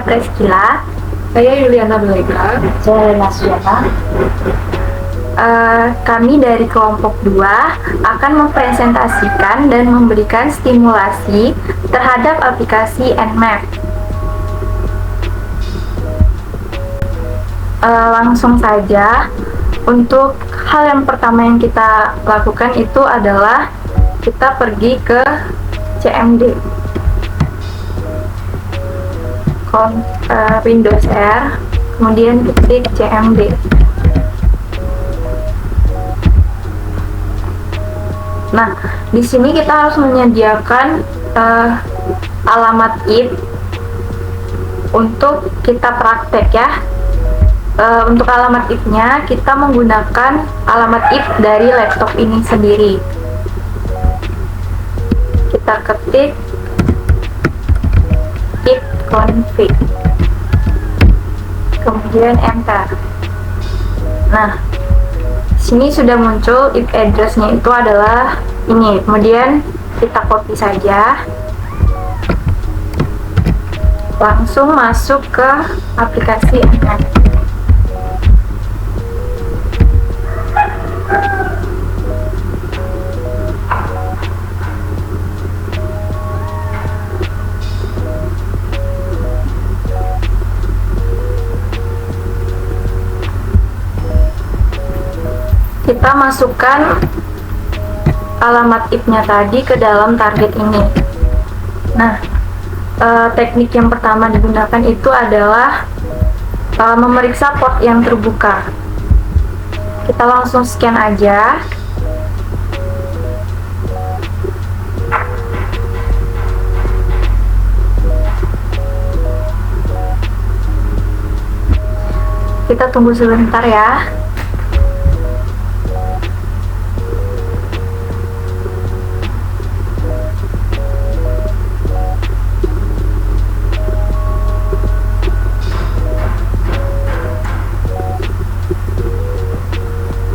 Preskila. Saya Yuliana Belega. Saya Lena Suyata. Kami dari kelompok 2 akan mempresentasikan dan memberikan stimulasi terhadap aplikasi Nmap. Langsung saja, untuk hal yang pertama yang kita lakukan itu adalah kita pergi ke CMD, Windows R, kemudian ketik CMD. Nah, di sini kita harus menyediakan alamat IP untuk kita praktek ya. Untuk alamat IP-nya kita menggunakan alamat IP dari laptop ini sendiri. Kita ketik ipconfig, kemudian enter. Nah, sini sudah muncul IP address-nya itu adalah ini. Kemudian kita copy saja, langsung masuk ke aplikasi Nmap. Kita masukkan alamat IP-nya tadi ke dalam target ini. Nah, teknik yang pertama digunakan itu adalah memeriksa port yang terbuka. Kita langsung scan aja. Kita tunggu sebentar ya.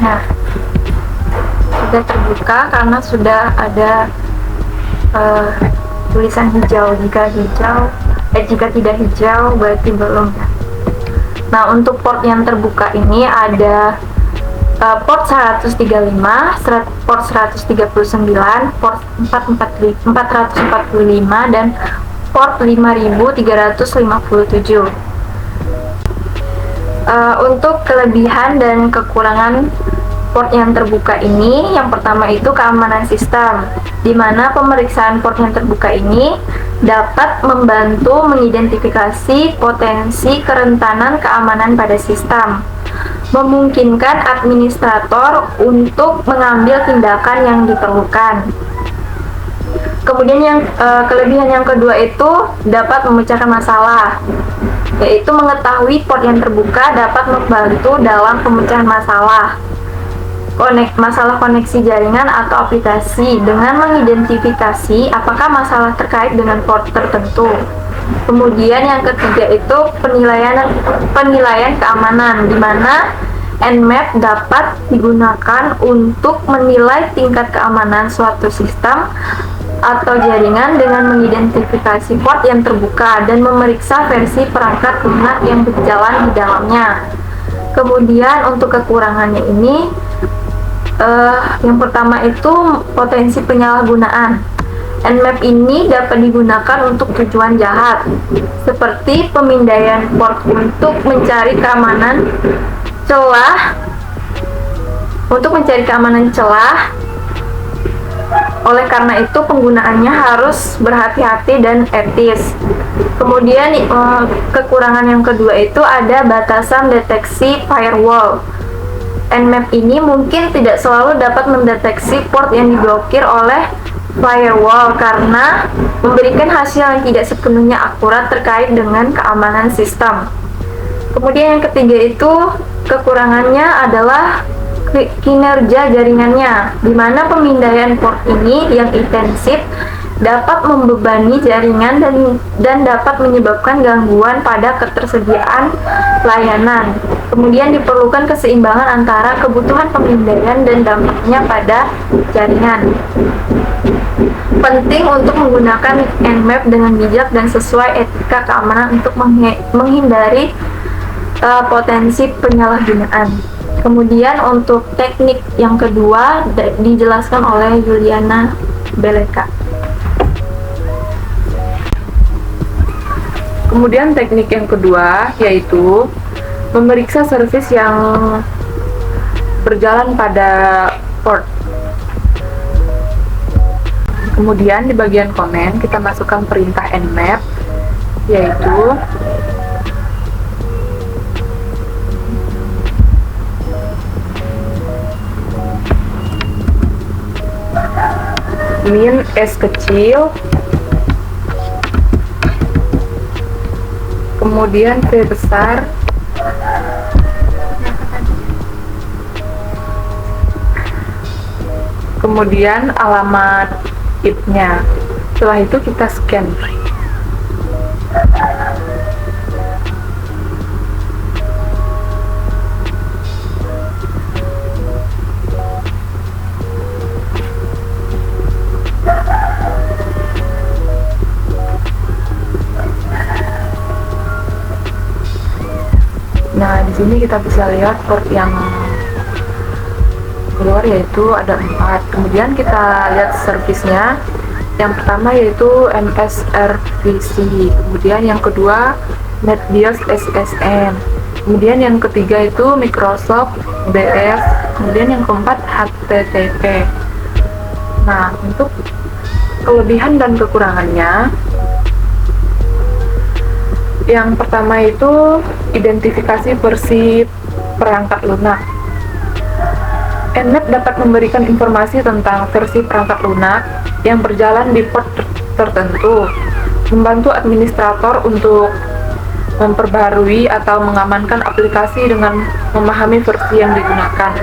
Nah, sudah terbuka karena sudah ada tulisan hijau. Jika tidak hijau berarti belum. Nah, untuk port yang terbuka ini ada port 135, port 139, port 445 dan port 5357. Untuk kelebihan dan kekurangan port yang terbuka ini, yang pertama itu keamanan sistem, di mana pemeriksaan port yang terbuka ini dapat membantu mengidentifikasi potensi kerentanan keamanan pada sistem, memungkinkan administrator untuk mengambil tindakan yang diperlukan. Kemudian yang kelebihan yang kedua itu dapat memecahkan masalah, yaitu mengetahui port yang terbuka dapat membantu dalam pemecahan masalah koneksi jaringan atau aplikasi dengan mengidentifikasi apakah masalah terkait dengan port tertentu. Kemudian yang ketiga itu penilaian keamanan, di mana Nmap dapat digunakan untuk menilai tingkat keamanan suatu sistem atau jaringan dengan mengidentifikasi port yang terbuka dan memeriksa versi perangkat lunak yang berjalan di dalamnya. Kemudian untuk kekurangannya ini, yang pertama itu potensi penyalahgunaan. Nmap ini dapat digunakan untuk tujuan jahat, seperti pemindaian port untuk mencari keamanan celah. Oleh karena itu penggunaannya harus berhati-hati dan etis. Kemudian kekurangan yang kedua itu ada batasan deteksi firewall. Nmap ini mungkin tidak selalu dapat mendeteksi port yang diblokir oleh firewall karena memberikan hasil yang tidak sepenuhnya akurat terkait dengan keamanan sistem. Kemudian yang ketiga itu kekurangannya adalah kinerja jaringannya, di mana pemindaian port ini yang intensif dapat membebani jaringan dan dapat menyebabkan gangguan pada ketersediaan layanan. Kemudian diperlukan keseimbangan antara kebutuhan pemindaian dan dampaknya pada jaringan. Penting untuk menggunakan Nmap dengan bijak dan sesuai etika keamanan untuk menghindari potensi penyalahgunaan. Kemudian untuk teknik yang kedua dijelaskan oleh Juliana Beleka. Kemudian teknik yang kedua yaitu memeriksa servis yang berjalan pada port. Kemudian di bagian komen kita masukkan perintah nmap, yaitu min S kecil, kemudian V besar, kemudian alamat IP-nya. Setelah itu kita scan. Nah, di sini kita bisa lihat port yang keluar yaitu ada 4. Kemudian kita lihat servisnya. Yang pertama yaitu MSRVC, kemudian yang kedua NetBIOS SSN, kemudian yang ketiga itu Microsoft BF, kemudian yang keempat HTTP. Nah, untuk kelebihan dan kekurangannya, yang pertama itu identifikasi versi perangkat lunak. Nmap dapat memberikan informasi tentang versi perangkat lunak yang berjalan di port tertentu, membantu administrator untuk memperbaharui atau mengamankan aplikasi dengan memahami versi yang digunakan.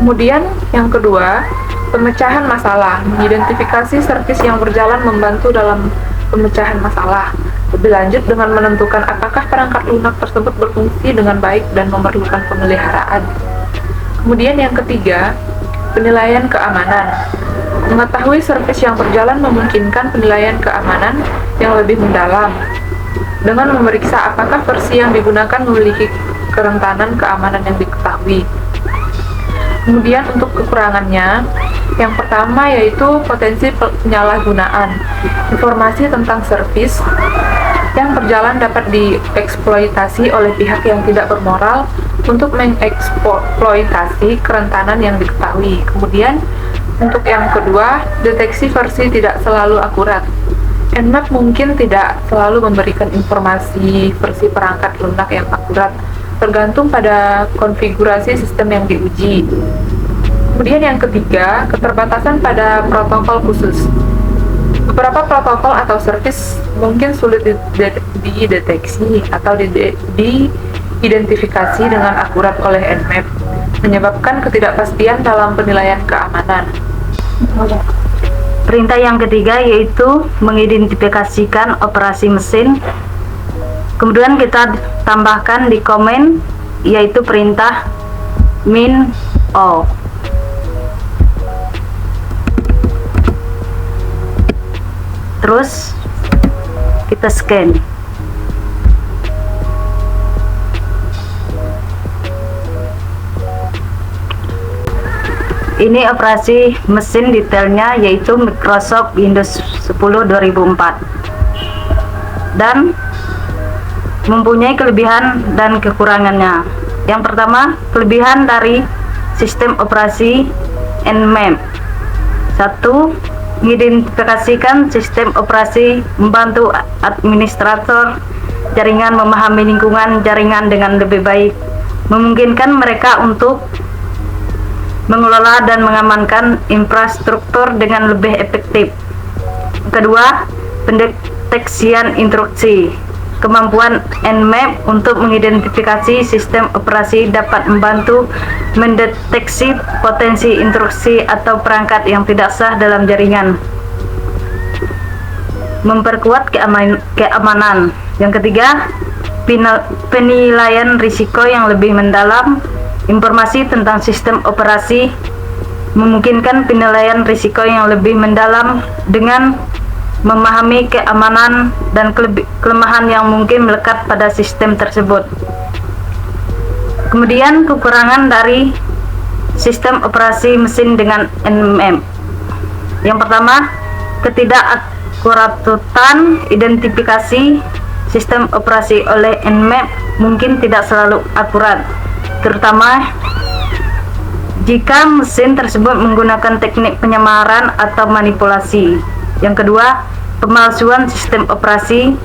Kemudian yang kedua, pemecahan masalah. Mengidentifikasi servis yang berjalan membantu dalam pemecahan masalah. Lebih lanjut dengan menentukan apakah perangkat lunak tersebut berfungsi dengan baik dan memerlukan pemeliharaan. Kemudian yang ketiga, penilaian keamanan. Mengetahui servis yang berjalan memungkinkan penilaian keamanan yang lebih mendalam dengan memeriksa apakah versi yang digunakan memiliki kerentanan keamanan yang diketahui. Kemudian untuk kekurangannya, yang pertama yaitu potensi penyalahgunaan. Informasi tentang servis yang berjalan dapat dieksploitasi oleh pihak yang tidak bermoral untuk mengeksploitasi kerentanan yang diketahui. Kemudian untuk yang kedua, deteksi versi tidak selalu akurat. Nmap mungkin tidak selalu memberikan informasi versi perangkat lunak yang akurat, tergantung pada konfigurasi sistem yang diuji. Kemudian yang ketiga, keterbatasan pada protokol khusus. Beberapa protokol atau servis mungkin sulit dideteksi atau diidentifikasi dengan akurat oleh Nmap, menyebabkan ketidakpastian dalam penilaian keamanan. Perintah yang ketiga yaitu mengidentifikasikan operasi mesin. Kemudian kita tambahkan di komen yaitu perintah min o. Terus kita scan. Ini operasi mesin detailnya yaitu Microsoft Windows 10 2004 dan mempunyai kelebihan dan kekurangannya. Yang pertama, kelebihan dari sistem operasi Nmap. 1. Mengidentifikasikan sistem operasi, membantu administrator jaringan memahami lingkungan jaringan dengan lebih baik, memungkinkan mereka untuk mengelola dan mengamankan infrastruktur dengan lebih efektif. Kedua, pendeteksian intrusi. Kemampuan Nmap untuk mengidentifikasi sistem operasi dapat membantu mendeteksi potensi intrusi atau perangkat yang tidak sah dalam jaringan. Memperkuat keamanan. Yang ketiga, penilaian risiko yang lebih mendalam. Informasi tentang sistem operasi memungkinkan penilaian risiko yang lebih mendalam dengan memahami keamanan dan kelemahan yang mungkin melekat pada sistem tersebut. Kemudian kekurangan dari sistem operasi mesin dengan NMM. Yang pertama, ketidakakuratan identifikasi sistem operasi oleh NMAP mungkin tidak selalu akurat, terutama jika mesin tersebut menggunakan teknik penyamaran atau manipulasi. Yang kedua, pemalsuan sistem operasi.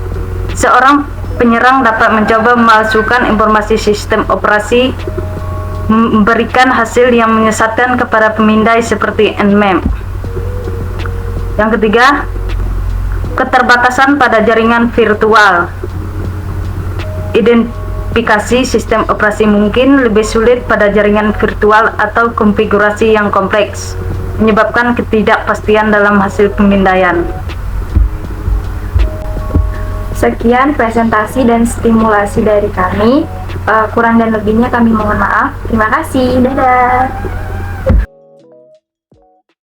Seorang penyerang dapat mencoba memalsukan informasi sistem operasi, memberikan hasil yang menyesatkan kepada pemindai seperti NMAP. Yang ketiga, keterbatasan pada jaringan virtual. Identifikasi sistem operasi mungkin lebih sulit pada jaringan virtual atau konfigurasi yang kompleks, menyebabkan ketidakpastian dalam hasil pemindaian. Sekian presentasi dan stimulasi dari kami. Kurang dan lebihnya kami mohon maaf. Terima kasih. Dadah.